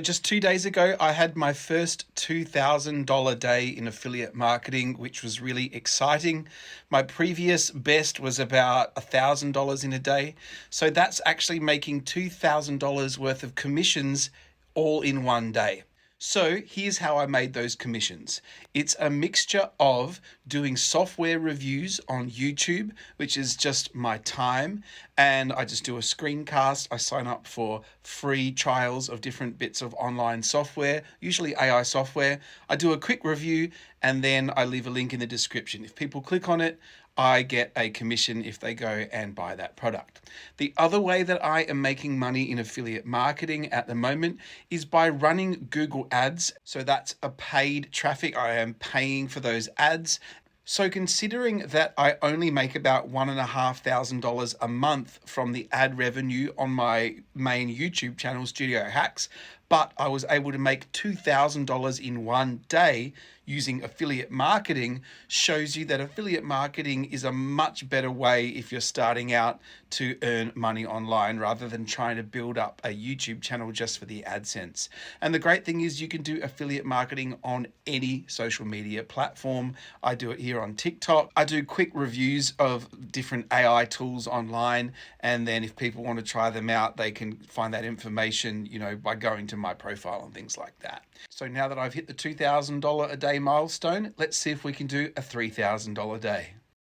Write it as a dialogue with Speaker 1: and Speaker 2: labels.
Speaker 1: Just 2 days ago, I had my first $2,000 day in affiliate marketing, which was really exciting. My previous best was about $1,000 in a day. So that's actually making $2,000 worth of commissions all in one day. So here's how I made those commissions. It's a mixture of doing software reviews on YouTube, which is just my time, and I just do a screencast. I sign up for free trials of different bits of online software, usually AI software. I do a quick review and then I leave a link in the description. If people click on it, I get a commission if they go and buy that product. The other way that I am making money in affiliate marketing at the moment is by running Google Ads. So that's a paid traffic. I am paying for those ads. So considering that I only make about $1,500 a month from the ad revenue on my main YouTube channel, Studio Hacks, but I was able to make $2,000 in one day using affiliate marketing, shows you that affiliate marketing is a much better way if you're starting out to earn money online rather than trying to build up a YouTube channel just for the AdSense. And the great thing is you can do affiliate marketing on any social media platform. I do it here on TikTok. I do quick reviews of different AI tools online, and then if people want to try them out, they can find that information, by going to my profile and things like that. So now that I've hit the $2,000 a day milestone, let's see if we can do a $3,000 day.